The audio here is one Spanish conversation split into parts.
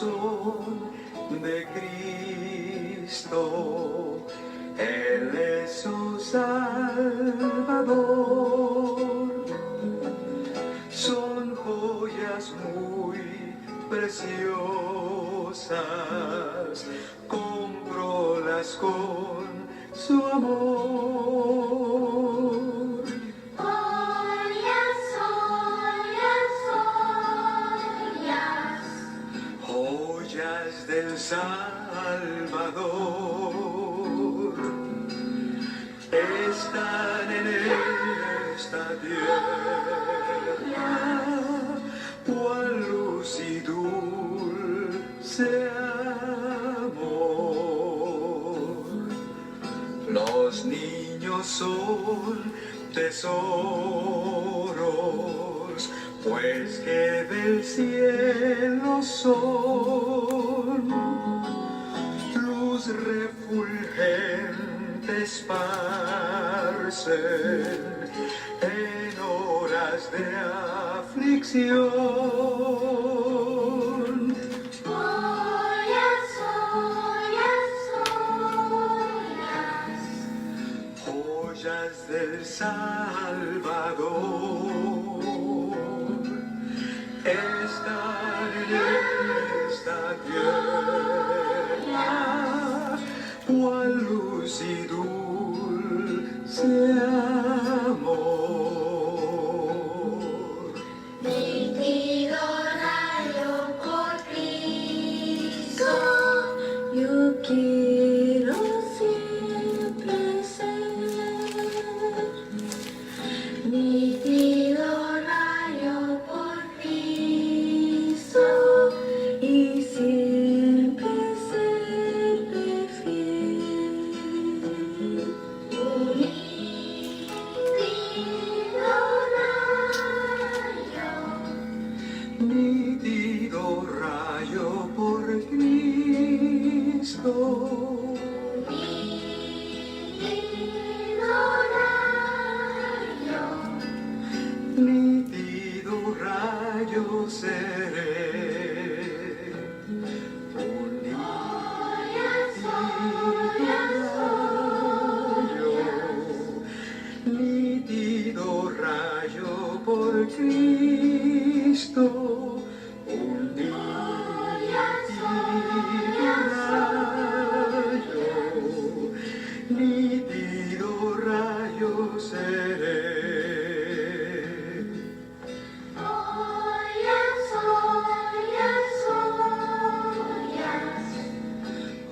son de Cristo, Él es su Salvador. Son joyas muy preciosas, cómprolas con su amor. Joyas, joyas, joyas, Joyas del Salvador están en esta tierra, cual luz y dulce amor. Los niños son tesoros, pues que del cielo son, luz refulgente esparcen en horas de aflicción. joyas, joyas, joyas, Joyas del Salvador están en esta tierra, cual luz y dulce amor. nítido rayo por Cristo, yo quiero siempre ser. Nítido rayo por Cristo y siempre serle fiel. Nítido rayo por Cristo, nítido rayo seré. Un nítido rayo por Cristo, un nítido rayo seré.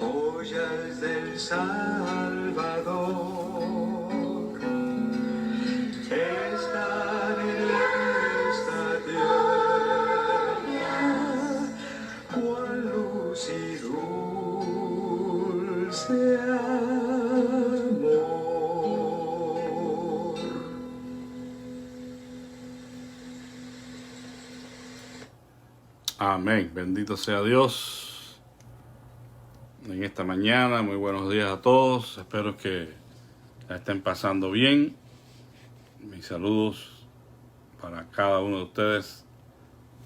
Joyas del Salvador están en esta tierra, cual luz y dulce amor. Amén. Bendito sea Dios. En esta mañana, muy buenos días a todos. Espero que la estén pasando bien. Mis saludos para cada uno de ustedes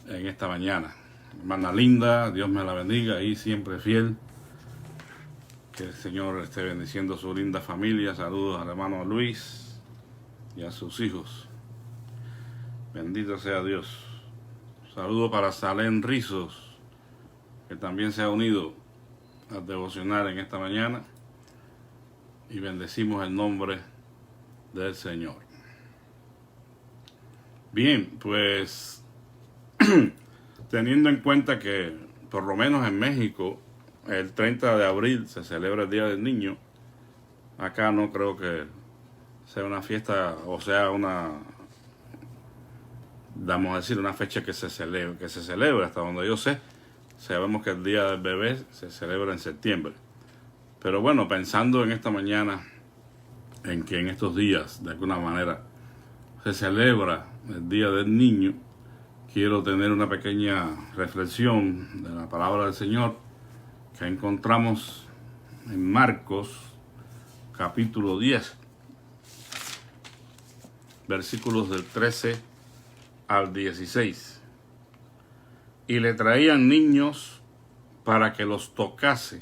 en esta mañana. Hermana linda, Dios me la bendiga y siempre fiel. Que el Señor esté bendiciendo a su linda familia. Saludos al hermano Luis y a sus hijos. Bendito sea Dios. Saludo para Salén Rizos, que también se ha unido al devocional en esta mañana. Y bendecimos el nombre del Señor. Bien, pues teniendo en cuenta que por lo menos en México el 30 de abril se celebra el Día del Niño, acá no creo que sea una fiesta o sea vamos a decir, una fecha que se celebra hasta donde yo sé. Sabemos que el Día del Bebé se celebra en septiembre. Pero bueno, pensando en esta mañana, en que en estos días, de alguna manera, se celebra el Día del Niño, quiero tener una pequeña reflexión de la palabra del Señor que encontramos en Marcos, capítulo 10, versículos del 13 al 16. Y le traían niños para que los tocase,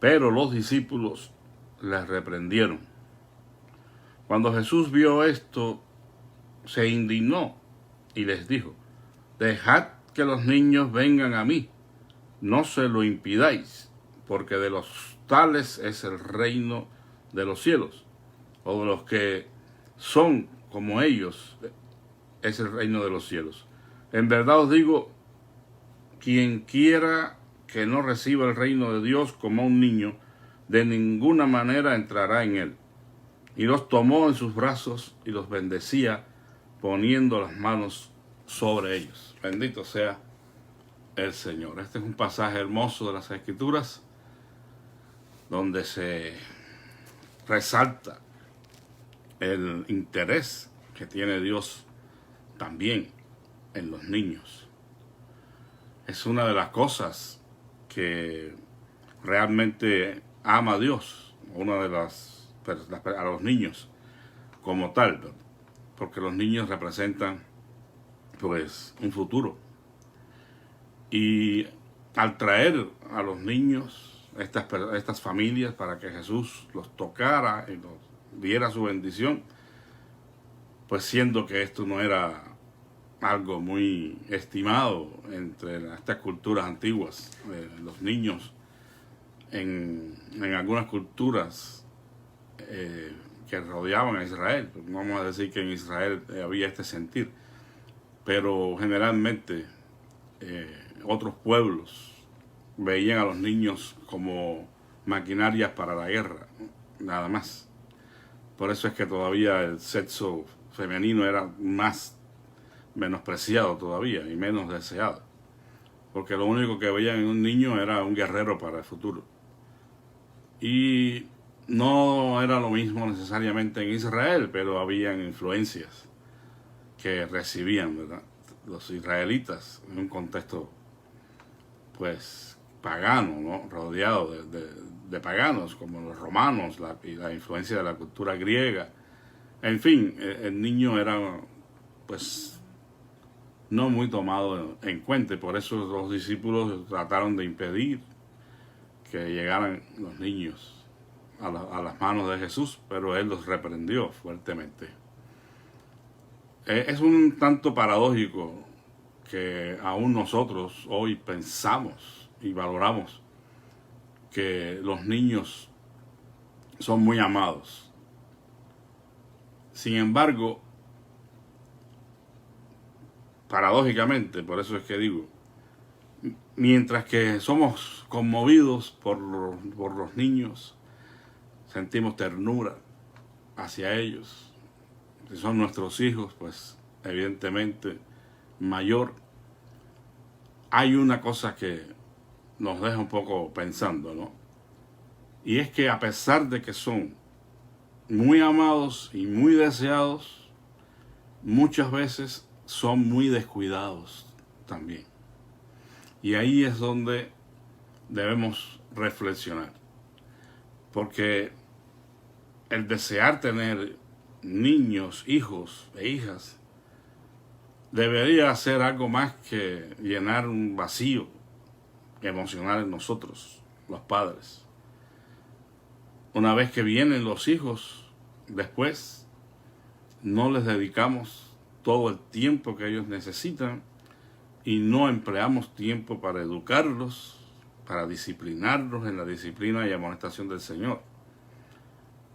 pero los discípulos les reprendieron. Cuando Jesús vio esto, se indignó y les dijo: dejad que los niños vengan a mí, no se lo impidáis, porque de los tales es el reino de los cielos, o de los que son como ellos es el reino de los cielos. En verdad os digo, quien quiera que no reciba el reino de Dios como un niño, de ninguna manera entrará en él. Y los tomó en sus brazos y los bendecía, poniendo las manos sobre ellos. Bendito sea el Señor. Este es un pasaje hermoso de las Escrituras, donde se resalta el interés que tiene Dios también en los niños. Es una de las cosas que realmente ama a Dios, una de a los niños como tal, porque los niños representan pues un futuro. Y al traer a los niños, estas familias, para que Jesús los tocara y los diera su bendición, pues siendo que esto no era algo muy estimado entre estas culturas antiguas, los niños en algunas culturas que rodeaban a Israel. No vamos a decir que en Israel había este sentir, pero generalmente otros pueblos veían a los niños como maquinarias para la guerra, nada más. Por eso es que todavía el sexo femenino era más menospreciado todavía y menos deseado, porque lo único que veían en un niño era un guerrero para el futuro. Y no era lo mismo necesariamente en Israel, pero habían influencias que recibían, ¿verdad?, los israelitas en un contexto pues pagano, ¿no?, rodeado de paganos como los romanos, y la influencia de la cultura griega. En fin, el niño era pues no muy tomado en cuenta, y por eso los discípulos trataron de impedir que llegaran los niños a las manos de Jesús, pero él los reprendió fuertemente. Es un tanto paradójico que aún nosotros hoy pensamos y valoramos que los niños son muy amados. Sin embargo, paradójicamente, por eso es que digo, mientras que somos conmovidos por los niños, sentimos ternura hacia ellos. Si son nuestros hijos, pues evidentemente mayor. Hay una cosa que nos deja un poco pensando, ¿no? Y es que a pesar de que son muy amados y muy deseados, muchas veces son muy descuidados también. Y ahí es donde debemos reflexionar, porque el desear tener niños, hijos e hijas debería ser algo más que llenar un vacío emocional en nosotros, los padres. Una vez que vienen los hijos, después no les dedicamos todo el tiempo que ellos necesitan y no empleamos tiempo para educarlos, para disciplinarlos en la disciplina y amonestación del Señor.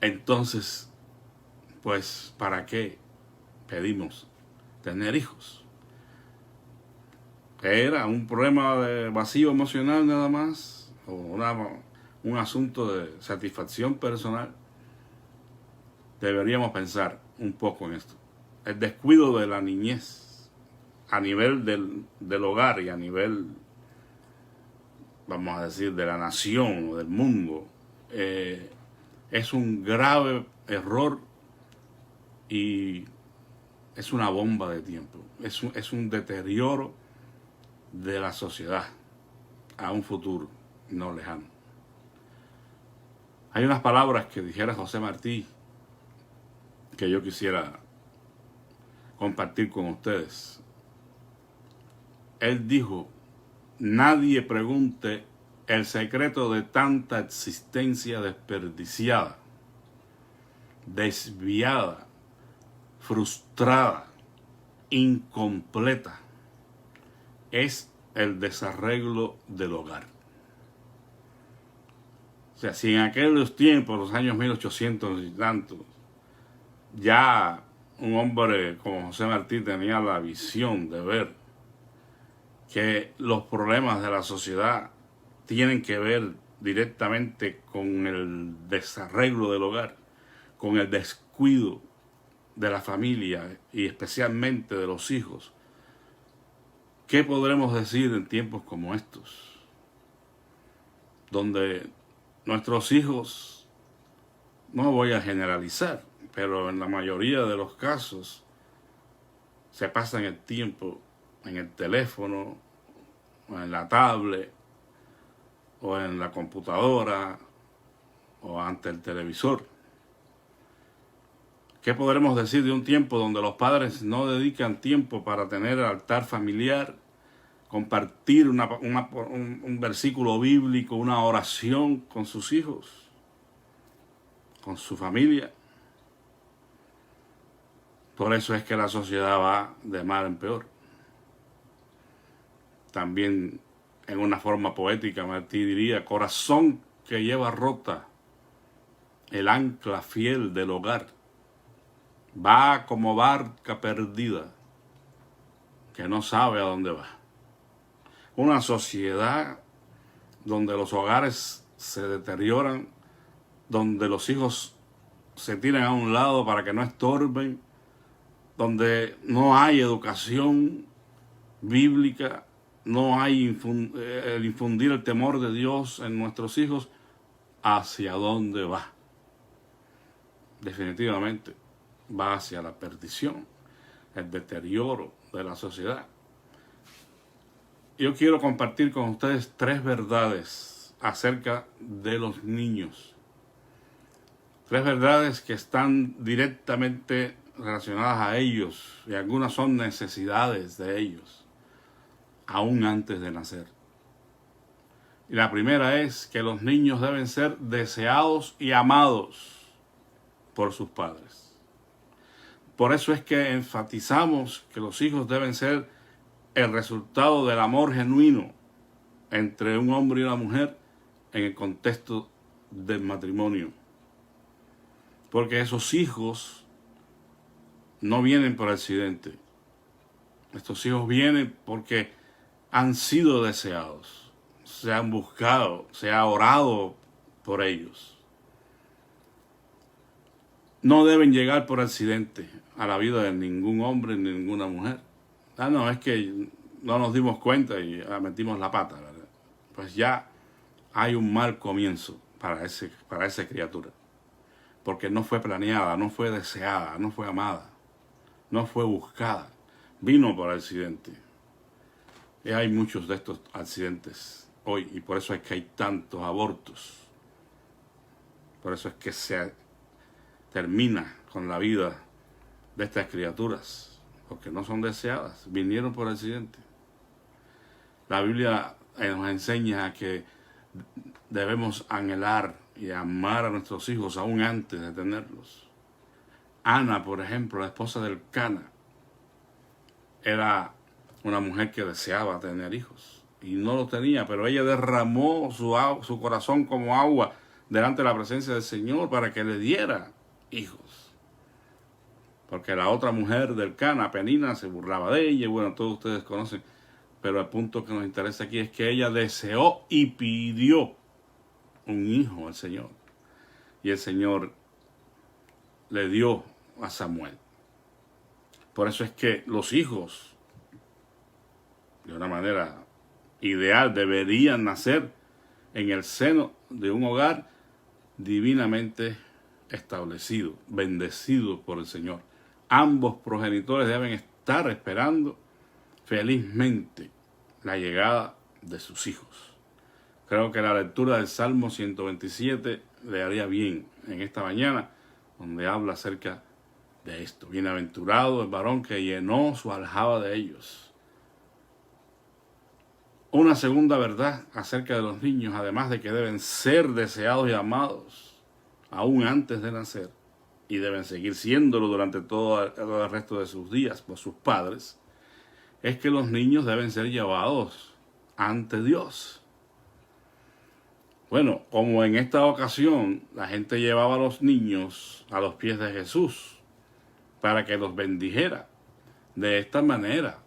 Entonces, pues, ¿para qué pedimos tener hijos? ¿Era un problema de vacío emocional nada más? ¿O un asunto de satisfacción personal? Deberíamos pensar un poco en esto. El descuido de la niñez a nivel del hogar y a nivel, vamos a decir, de la nación o del mundo, es un grave error y es una bomba de tiempo. Es un deterioro de la sociedad a un futuro no lejano. Hay unas palabras que dijera José Martí que yo quisiera compartir con ustedes. Él dijo nadie pregunte el secreto de tanta existencia desperdiciada, desviada, frustrada, incompleta. Es el desarreglo del hogar. O sea, si en aquellos tiempos, los años 1800 y tantos, ya un hombre como José Martí tenía la visión de ver que los problemas de la sociedad tienen que ver directamente con el desarreglo del hogar, con el descuido de la familia y especialmente de los hijos. ¿Qué podremos decir en tiempos como estos? Donde nuestros hijos, no voy a generalizar, pero en la mayoría de los casos se pasan el tiempo en el teléfono, o en la tablet, o en la computadora, o ante el televisor. ¿Qué podremos decir de un tiempo donde los padres no dedican tiempo para tener el altar familiar, compartir un versículo bíblico, una oración con sus hijos, con su familia? Por eso es que la sociedad va de mal en peor. También en una forma poética, Martí diría: corazón que lleva rota el ancla fiel del hogar, va como barca perdida que no sabe a dónde va. Una sociedad donde los hogares se deterioran, donde los hijos se tiran a un lado para que no estorben, donde no hay educación bíblica, no hay el infundir el temor de Dios en nuestros hijos. ¿Hacia dónde va? Definitivamente va hacia la perdición, el deterioro de la sociedad. Yo quiero compartir con ustedes 3 verdades acerca de los niños. 3 verdades que están directamente relacionadas a ellos, y algunas son necesidades de ellos, aún antes de nacer. Y la primera es que los niños deben ser deseados y amados por sus padres. Por eso es que enfatizamos que los hijos deben ser el resultado del amor genuino entre un hombre y una mujer en el contexto del matrimonio. Porque esos hijos no vienen por accidente. Estos hijos vienen porque han sido deseados, se han buscado, se ha orado por ellos. No deben llegar por accidente a la vida de ningún hombre ni ninguna mujer. No, es que no nos dimos cuenta y metimos la pata, ¿verdad? Pues ya hay un mal comienzo para esa criatura. Porque no fue planeada, no fue deseada, no fue amada, no fue buscada. Vino por accidente. Y hay muchos de estos accidentes hoy, y por eso es que hay tantos abortos. Por eso es que se termina con la vida de estas criaturas, porque no son deseadas, vinieron por accidente. La Biblia nos enseña que debemos anhelar y amar a nuestros hijos aún antes de tenerlos. Ana, por ejemplo, la esposa del Cana, era una mujer que deseaba tener hijos y no los tenía, pero ella derramó su corazón como agua delante de la presencia del Señor para que le diera hijos. Porque la otra mujer del Cana, Penina, se burlaba de ella, y bueno, todos ustedes conocen, pero el punto que nos interesa aquí es que ella deseó y pidió un hijo al Señor, y el Señor le dio a Samuel. Por eso es que los hijos, de una manera ideal, deberían nacer en el seno de un hogar divinamente establecido, bendecido por el Señor. Ambos progenitores deben estar esperando felizmente la llegada de sus hijos. Creo que la lectura del Salmo 127 le haría bien en esta mañana, donde habla acerca de esto. Bienaventurado el varón que llenó su aljaba de ellos. una segunda verdad acerca de los niños, además de que deben ser deseados y amados aún antes de nacer, y deben seguir siéndolo durante todo el resto de sus días por sus padres, es que los niños deben ser llevados ante Dios. Bueno, como en esta ocasión la gente llevaba a los niños a los pies de Jesús para que los bendijera, de esta manera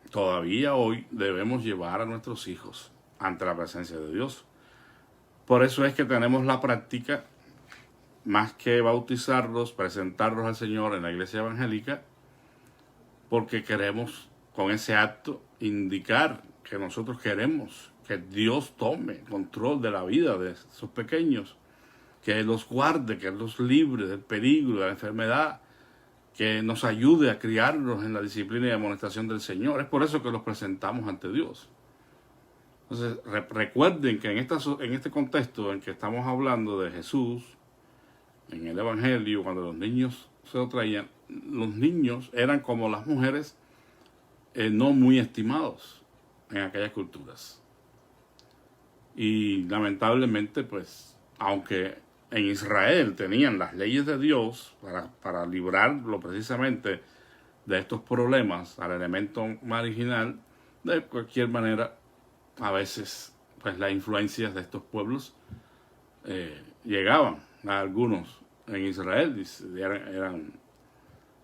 todavía hoy debemos llevar a nuestros hijos ante la presencia de Dios. Por eso es que tenemos la práctica, más que bautizarlos, presentarlos al Señor en la iglesia evangélica, porque queremos con ese acto indicar que nosotros queremos que Dios tome control de la vida de esos pequeños, que Él los guarde, que Él los libre del peligro, de la enfermedad, que nos ayude a criarlos en la disciplina y amonestación del Señor. Es por eso que los presentamos ante Dios. Entonces, recuerden que en este contexto en que estamos hablando de Jesús, en el Evangelio, cuando los niños se lo traían, los niños eran como las mujeres no muy estimados en aquellas culturas. Y lamentablemente, pues, aunque en Israel tenían las leyes de Dios para librarlo precisamente de estos problemas al elemento marginal, de cualquier manera, a veces, pues, las influencias de estos pueblos llegaban a algunos en Israel y eran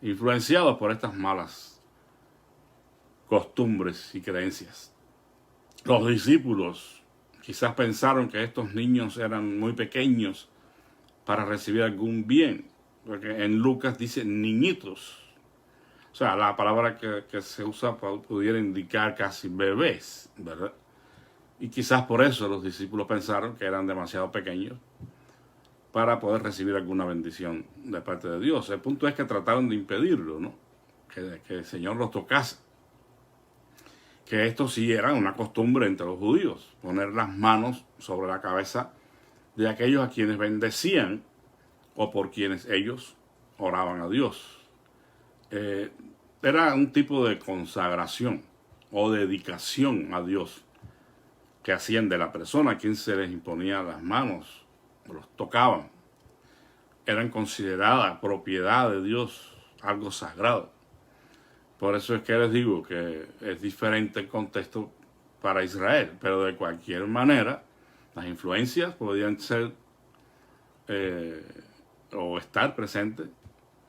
influenciados por estas malas costumbres y creencias. Los discípulos quizás pensaron que estos niños eran muy pequeños para recibir algún bien, porque en Lucas dice niñitos. O sea, la palabra que se usa pudiera indicar casi bebés, ¿verdad? Y quizás por eso los discípulos pensaron que eran demasiado pequeños para poder recibir alguna bendición de parte de Dios. El punto es que trataron de impedirlo, ¿no? Que el Señor los tocase. Que esto sí era una costumbre entre los judíos, poner las manos sobre la cabeza de aquellos a quienes bendecían o por quienes ellos oraban a Dios. Era un tipo de consagración o dedicación a Dios que hacían de la persona a quien se les imponía las manos, los tocaban. Eran consideradas propiedad de Dios, algo sagrado. Por eso es que les digo que es diferente el contexto para Israel, pero de cualquier manera las influencias podían ser o estar presentes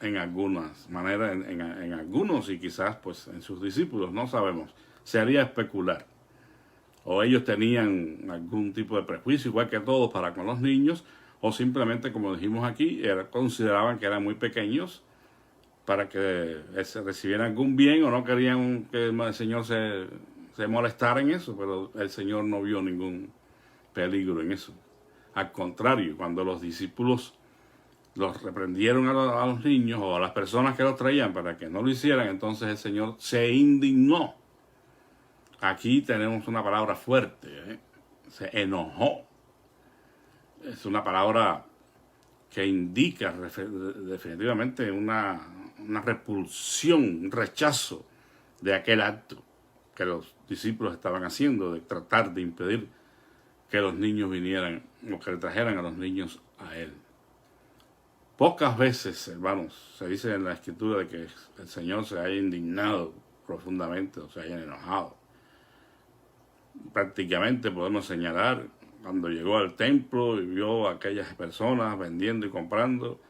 en algunas maneras, en algunos y quizás pues en sus discípulos, no sabemos. Sería especular. O ellos tenían algún tipo de prejuicio, igual que todos, para con los niños, o simplemente, como dijimos aquí, consideraban que eran muy pequeños para que se recibieran algún bien, o no querían que el Señor se molestara en eso, pero el Señor no vio ningún peligro en eso. Al contrario, cuando los discípulos los reprendieron a los niños o a las personas que los traían para que no lo hicieran, entonces el Señor se indignó. Aquí tenemos una palabra fuerte, se enojó. Es una palabra que indica definitivamente una repulsión, un rechazo de aquel acto que los discípulos estaban haciendo, de tratar de impedir que los niños vinieran o que le trajeran a los niños a Él. Pocas veces, hermanos, se dice en la Escritura de que el Señor se haya indignado profundamente o se haya enojado. Prácticamente podemos señalar cuando llegó al templo y vio a aquellas personas vendiendo y comprando,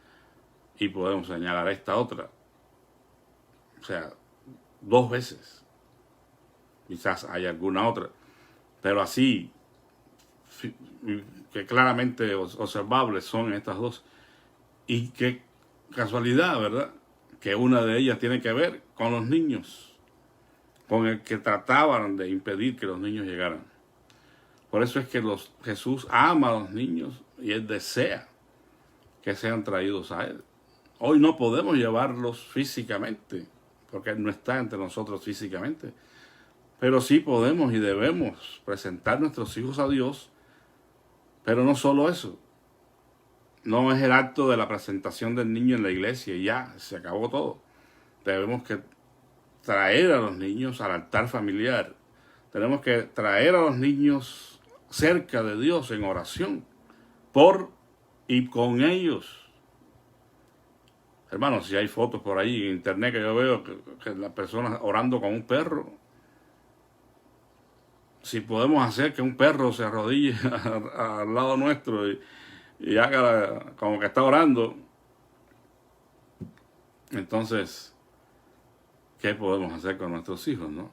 y podemos señalar esta otra. O sea, 2 veces. Quizás hay alguna otra, pero así que claramente observables son estas dos. Y qué casualidad, ¿verdad? Que una de ellas tiene que ver con los niños, con el que trataban de impedir que los niños llegaran. Por eso es que Jesús ama a los niños y Él desea que sean traídos a Él. Hoy no podemos llevarlos físicamente, porque Él no está entre nosotros físicamente. Pero sí podemos y debemos presentar nuestros hijos a Dios. Pero no solo eso. No es el acto de la presentación del niño en la iglesia y ya, se acabó todo. Debemos que traer a los niños al altar familiar, Tenemos que traer a los niños cerca de Dios en oración, por y con ellos. Hermanos, si hay fotos por ahí en internet que yo veo que las personas orando con un perro, si podemos hacer que un perro se arrodille al lado nuestro y haga como que está orando, entonces, ¿qué podemos hacer con nuestros hijos, no?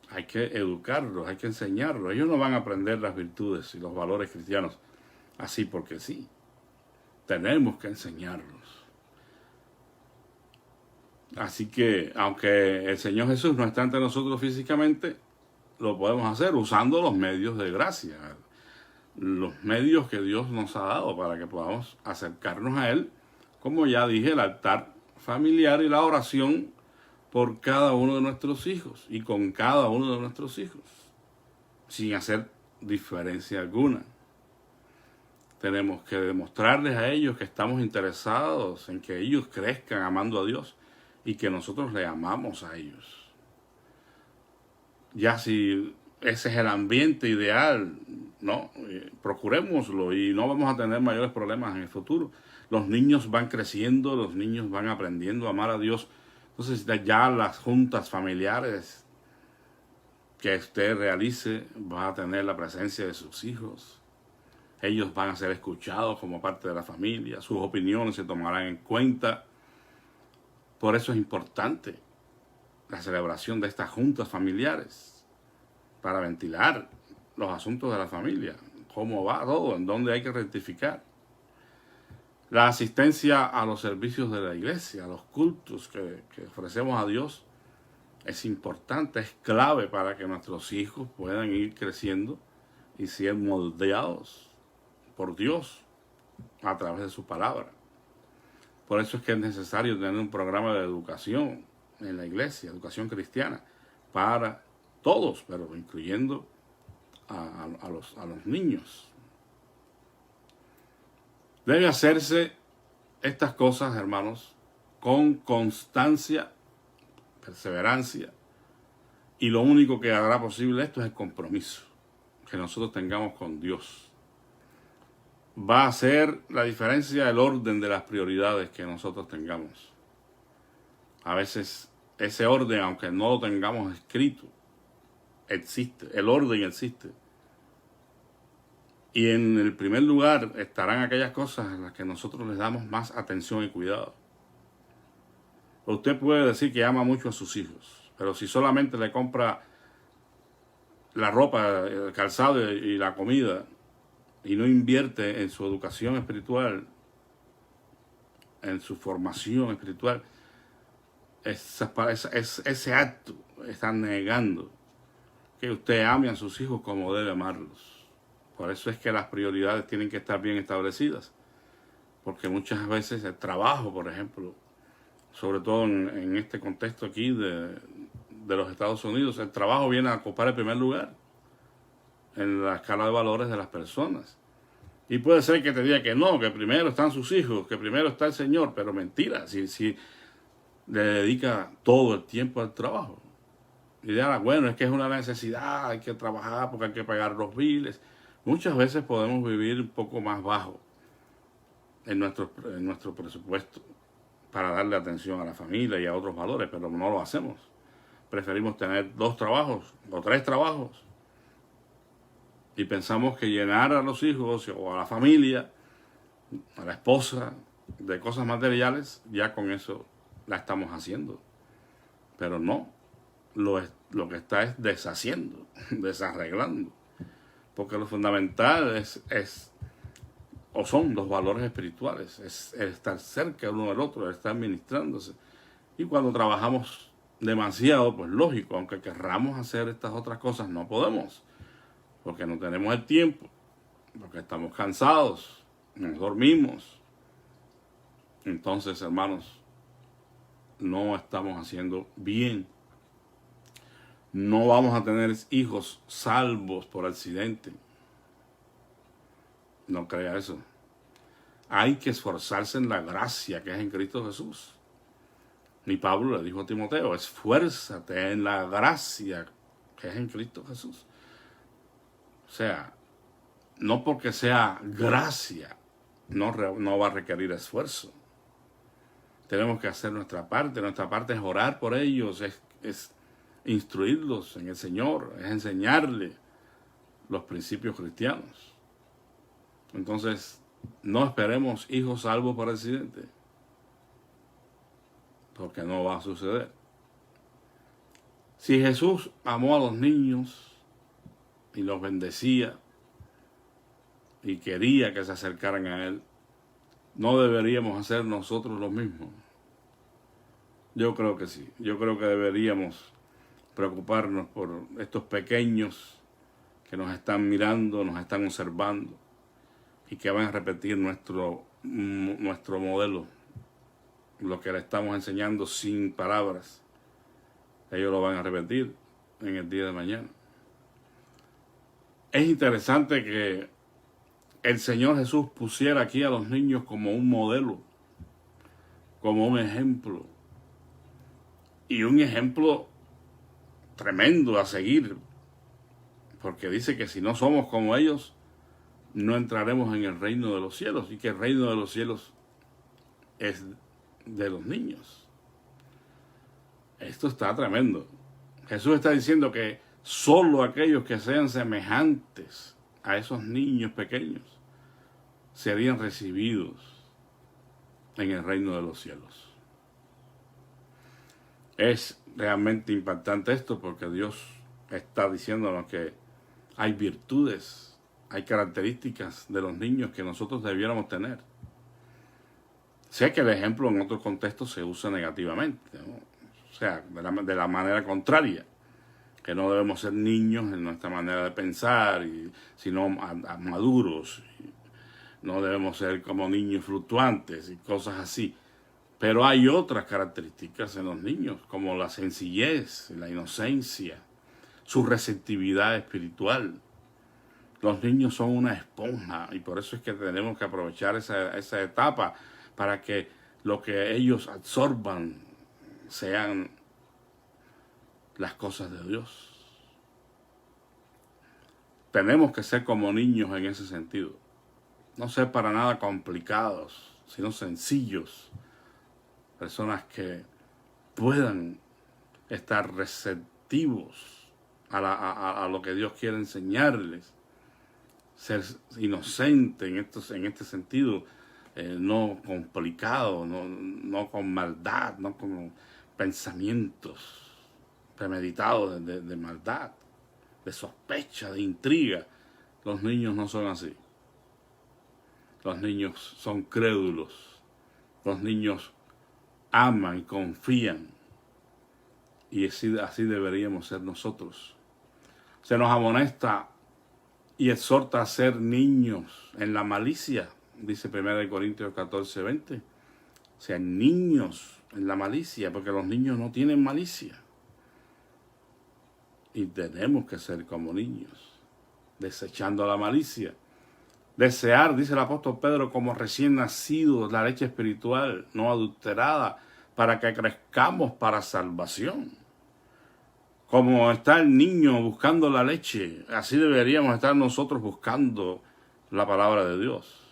Hay que educarlos, hay que enseñarlos. Ellos no van a aprender las virtudes y los valores cristianos así porque sí. Tenemos que enseñarlos. Así que, aunque el Señor Jesús no está entre nosotros físicamente, lo podemos hacer usando los medios de gracia, los medios que Dios nos ha dado para que podamos acercarnos a Él. Como ya dije, el altar familiar y la oración por cada uno de nuestros hijos y con cada uno de nuestros hijos, sin hacer diferencia alguna. Tenemos que demostrarles a ellos que estamos interesados en que ellos crezcan amando a Dios y que nosotros le amamos a ellos. Ya si ese es el ambiente ideal, ¿no? Procurémoslo y no vamos a tener mayores problemas en el futuro. Los niños van creciendo, los niños van aprendiendo a amar a Dios. Entonces ya las juntas familiares que usted realice va a tener la presencia de sus hijos. Ellos van a ser escuchados como parte de la familia, sus opiniones se tomarán en cuenta. Por eso es importante la celebración de estas juntas familiares, para ventilar los asuntos de la familia, cómo va todo, en dónde hay que rectificar. La asistencia a los servicios de la iglesia, a los cultos que ofrecemos a Dios, es importante, es clave para que nuestros hijos puedan ir creciendo y ser moldeados por Dios a través de su palabra. Por eso es que es necesario tener un programa de educación en la iglesia, educación cristiana, para todos, pero incluyendo a los niños. Debe hacerse estas cosas, hermanos, con constancia, perseverancia, y lo único que hará posible esto es el compromiso que nosotros tengamos con Dios. Va a hacer la diferencia el orden de las prioridades que nosotros tengamos. A veces ese orden, aunque no lo tengamos escrito, existe, el orden existe. Y en el primer lugar estarán aquellas cosas a las que nosotros les damos más atención y cuidado. Usted puede decir que ama mucho a sus hijos, pero si solamente le compra la ropa, el calzado y la comida, y no invierte en su educación espiritual, en su formación espiritual, ese acto está negando que usted ame a sus hijos como debe amarlos. Por eso es que las prioridades tienen que estar bien establecidas, porque muchas veces el trabajo, por ejemplo, sobre todo en este contexto aquí de los Estados Unidos, el trabajo viene a ocupar el primer lugar en la escala de valores de las personas. Y puede ser que te diga que no, que primero están sus hijos, que primero está el Señor, pero mentira, si le dedica todo el tiempo al trabajo. Y dirá, bueno, es que es una necesidad, hay que trabajar porque hay que pagar los biles. Muchas veces podemos vivir un poco más bajo en nuestro presupuesto para darle atención a la familia y a otros valores, pero no lo hacemos. Preferimos tener 2 trabajos o 3 trabajos y pensamos que llenar a los hijos o a la familia, a la esposa, de cosas materiales, ya con eso la estamos haciendo. Pero no, lo que está es deshaciendo, desarreglando. Porque lo fundamental son los valores espirituales, es el estar cerca uno del otro, el estar ministrándose. Y cuando trabajamos demasiado, pues lógico, aunque querramos hacer estas otras cosas, no podemos, porque no tenemos el tiempo, porque estamos cansados, nos dormimos. Entonces, hermanos, no estamos haciendo bien. No vamos a tener hijos salvos por accidente. No crea eso. Hay que esforzarse en la gracia que es en Cristo Jesús. Ni Pablo le dijo a Timoteo, esfuérzate en la gracia que es en Cristo Jesús. O sea, no porque sea gracia, no va a requerir esfuerzo. Tenemos que hacer nuestra parte. Nuestra parte es orar por ellos, es instruirlos en el Señor, es enseñarles los principios cristianos. Entonces, no esperemos hijos salvos por accidente, porque no va a suceder. Si Jesús amó a los niños y los bendecía y quería que se acercaran a Él, ¿no deberíamos hacer nosotros lo mismo? Yo creo que sí. Yo creo que deberíamos preocuparnos por estos pequeños que nos están mirando, nos están observando y que van a repetir nuestro modelo, lo que le estamos enseñando sin palabras. Ellos lo van a repetir en el día de mañana. Es interesante que el Señor Jesús pusiera aquí a los niños como un modelo, como un ejemplo, y un ejemplo tremendo a seguir, porque dice que si no somos como ellos, no entraremos en el reino de los cielos, y que el reino de los cielos es de los niños. Esto está tremendo. Jesús está diciendo que solo aquellos que sean semejantes a esos niños pequeños serían recibidos en el reino de los cielos. Es realmente impactante esto, porque Dios está diciéndonos que hay virtudes, hay características de los niños que nosotros debiéramos tener. Sé que el ejemplo en otros contextos se usa negativamente, ¿no? O sea, de la manera contraria, que no debemos ser niños en nuestra manera de pensar, sino maduros. No debemos ser como niños fluctuantes y cosas así. Pero hay otras características en los niños, como la sencillez, la inocencia, su receptividad espiritual. Los niños son una esponja, y por eso es que tenemos que aprovechar esa etapa para que lo que ellos absorban sean las cosas de Dios. Tenemos que ser como niños en ese sentido. No ser para nada complicados, sino sencillos. Personas que puedan estar receptivos a lo que Dios quiere enseñarles. Ser inocente en este sentido, no complicado, no con maldad, no con pensamientos premeditados de maldad, de sospecha, de intriga. Los niños no son así. Los niños son crédulos. Los niños aman y confían. Y así deberíamos ser nosotros. Se nos amonesta y exhorta a ser niños en la malicia, dice 1 Corintios 14:20. Sean niños en la malicia, porque los niños no tienen malicia. Y tenemos que ser como niños, desechando la malicia. Desear, dice el apóstol Pedro, como recién nacidos, la leche espiritual no adulterada, para que crezcamos para salvación. Como está el niño buscando la leche, así deberíamos estar nosotros buscando la palabra de Dios.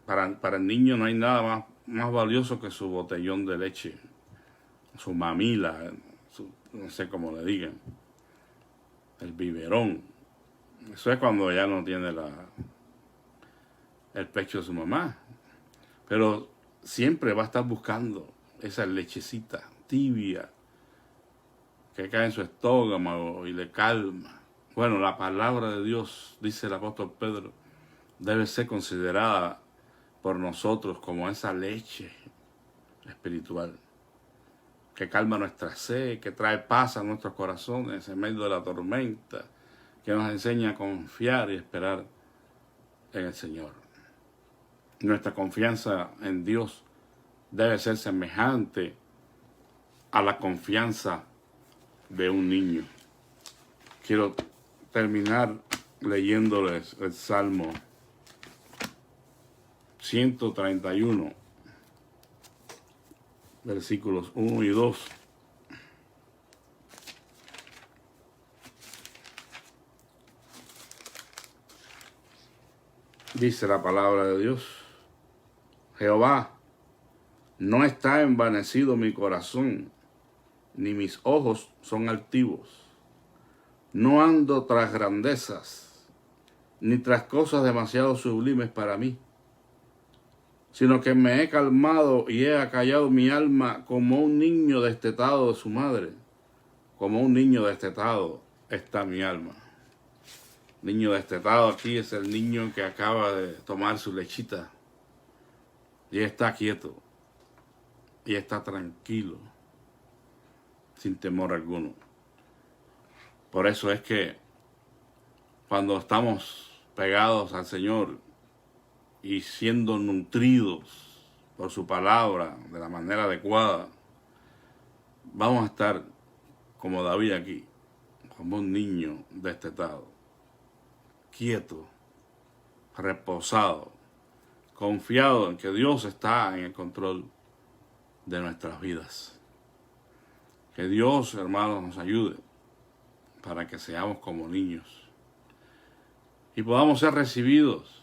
Para el niño no hay nada más valioso que su botellón de leche, su mamila, no sé cómo le digan, el biberón. Eso es cuando ya no tiene el pecho de su mamá. Pero siempre va a estar buscando esa lechecita tibia que cae en su estómago y le calma. Bueno, la palabra de Dios, dice el apóstol Pedro, debe ser considerada por nosotros como esa leche espiritual que calma nuestra sed, que trae paz a nuestros corazones en medio de la tormenta, que nos enseña a confiar y esperar en el Señor. Nuestra confianza en Dios debe ser semejante a la confianza de un niño. Quiero terminar leyéndoles el Salmo 131, versículos 1 y 2. Dice la palabra de Dios: Jehová, no está envanecido mi corazón, ni mis ojos son altivos. No ando tras grandezas, ni tras cosas demasiado sublimes para mí, sino que me he calmado y he acallado mi alma como un niño destetado de su madre. Como un niño destetado está mi alma. Niño destetado aquí es el niño que acaba de tomar su lechita y está quieto y está tranquilo, sin temor alguno. Por eso es que cuando estamos pegados al Señor y siendo nutridos por su palabra de la manera adecuada, vamos a estar como David aquí, como un niño destetado, quieto, reposado, confiado en que Dios está en el control de nuestras vidas. Que Dios, hermanos, nos ayude para que seamos como niños y podamos ser recibidos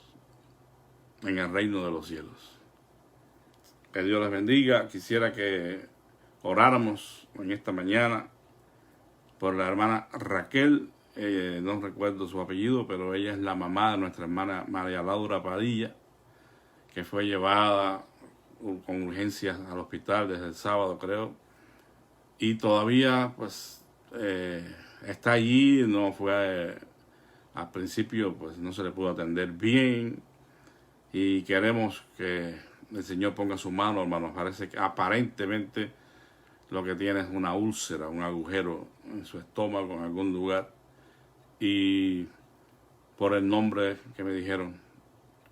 en el reino de los cielos. Que Dios les bendiga. Quisiera que oráramos en esta mañana por la hermana Raquel. No recuerdo su apellido, pero ella es la mamá de nuestra hermana María Laura Padilla, que fue llevada con urgencias al hospital desde el sábado, creo, y todavía pues está allí. No fue al principio, pues no se le pudo atender bien, y queremos que el Señor ponga su mano, hermanos. Parece que aparentemente lo que tiene es una úlcera, un agujero en su estómago en algún lugar, y por el nombre que me dijeron,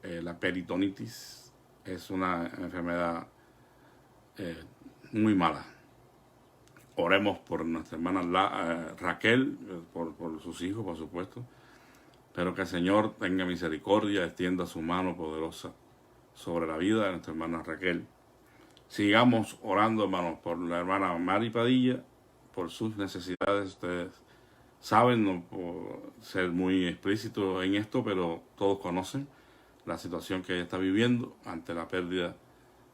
la peritonitis es una enfermedad muy mala. Oremos por nuestra hermana Raquel, por sus hijos, por supuesto, pero que el Señor tenga misericordia, extienda su mano poderosa sobre la vida de nuestra hermana Raquel. Sigamos orando, hermanos, por la hermana Mari Padilla, por sus necesidades. Ustedes saben, no puedo ser muy explícito en esto, pero todos conocen la situación que ella está viviendo ante la pérdida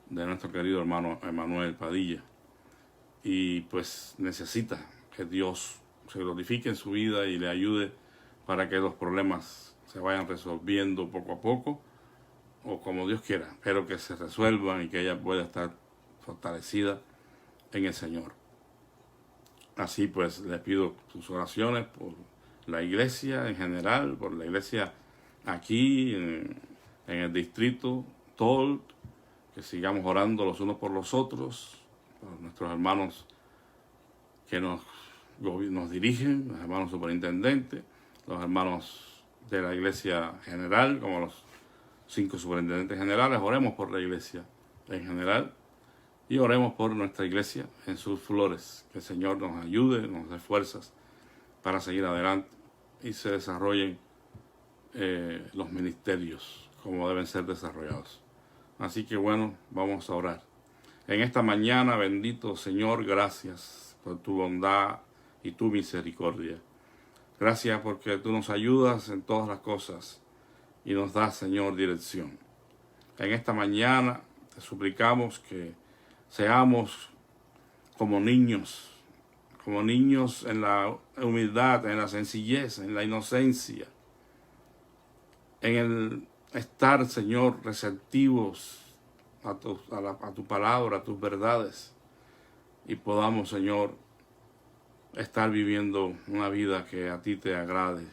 de nuestro querido hermano Emanuel Padilla. Y pues necesita que Dios se glorifique en su vida y le ayude para que los problemas se vayan resolviendo poco a poco, o como Dios quiera, pero que se resuelvan y que ella pueda estar fortalecida en el Señor. Así pues, les pido sus oraciones por la iglesia en general, por la iglesia aquí en el distrito Tol, que sigamos orando los unos por los otros, por nuestros hermanos que nos dirigen, los hermanos superintendentes, los hermanos de la iglesia general, como los 5 superintendentes generales. Oremos por la iglesia en general y oremos por nuestra iglesia en sus flores. Que el Señor nos ayude, nos dé fuerzas para seguir adelante y se desarrollen los ministerios como deben ser desarrollados. Así que bueno, vamos a orar. En esta mañana, bendito Señor, gracias por tu bondad y tu misericordia. Gracias porque tú nos ayudas en todas las cosas y nos das, Señor, dirección. En esta mañana te suplicamos que seamos como niños en la humildad, en la sencillez, en la inocencia, en el estar, Señor, receptivos a tu palabra, a tus verdades, y podamos, Señor, estar viviendo una vida que a ti te agrade.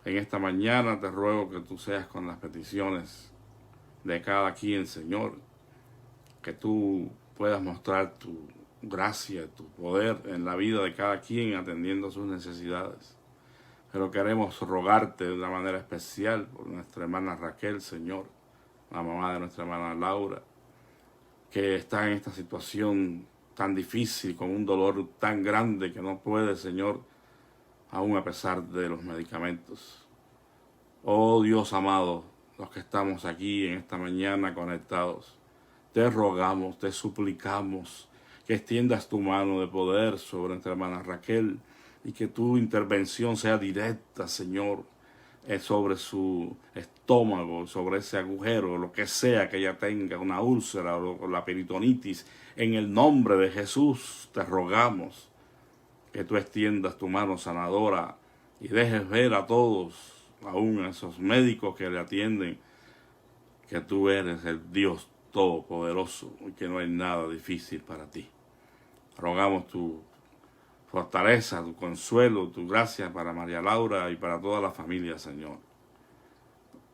En esta mañana te ruego que tú seas con las peticiones de cada quien, Señor, que tú puedas mostrar tu gracia, tu poder en la vida de cada quien, atendiendo sus necesidades. Pero queremos rogarte de una manera especial por nuestra hermana Raquel, Señor, la mamá de nuestra hermana Laura, que está en esta situación tan difícil, con un dolor tan grande que no puede, Señor, aún a pesar de los medicamentos. Oh Dios amado, los que estamos aquí en esta mañana conectados, te rogamos, te suplicamos que extiendas tu mano de poder sobre nuestra hermana Raquel y que tu intervención sea directa, Señor. sobre su estómago, sobre ese agujero, lo que sea que ella tenga, una úlcera o la peritonitis. En el nombre de Jesús te rogamos que tú extiendas tu mano sanadora y dejes ver a todos, aún a esos médicos que le atienden, que tú eres el Dios Todopoderoso y que no hay nada difícil para ti. Rogamos tu fortaleza, tu consuelo, tu gracia para María Laura y para toda la familia, Señor.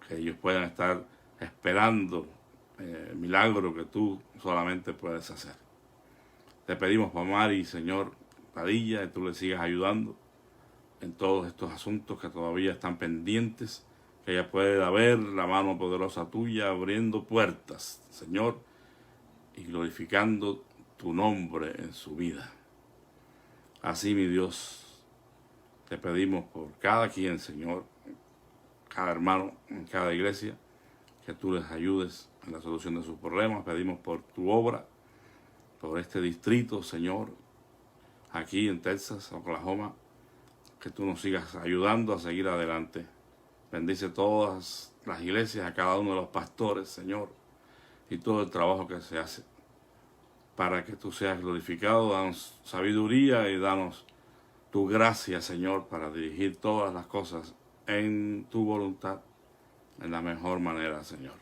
Que ellos puedan estar esperando el milagro que tú solamente puedes hacer. Te pedimos por Mari, Señor Padilla, que tú le sigas ayudando en todos estos asuntos que todavía están pendientes, que ella pueda ver la mano poderosa tuya abriendo puertas, Señor, y glorificando tu nombre en su vida. Así, mi Dios, te pedimos por cada quien, Señor, cada hermano en cada iglesia, que tú les ayudes en la solución de sus problemas. Pedimos por tu obra, por este distrito, Señor, aquí en Texas, Oklahoma, que tú nos sigas ayudando a seguir adelante. Bendice todas las iglesias, a cada uno de los pastores, Señor, y todo el trabajo que se hace, para que tú seas glorificado. Danos sabiduría y danos tu gracia, Señor, para dirigir todas las cosas en tu voluntad, en la mejor manera, Señor.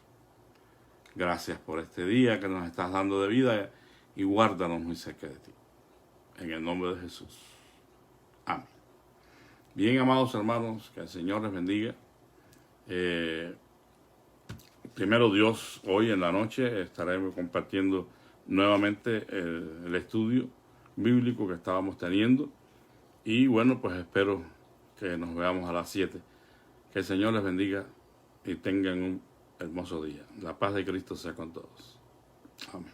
Gracias por este día que nos estás dando de vida y guárdanos muy cerca de ti. En el nombre de Jesús. Amén. Bien, amados hermanos, que el Señor les bendiga. Primero Dios, hoy en la noche estaremos compartiendo nuevamente el estudio bíblico que estábamos teniendo. Y bueno, pues espero que nos veamos a las 7. Que el Señor les bendiga y tengan un hermoso día. La paz de Cristo sea con todos. Amén.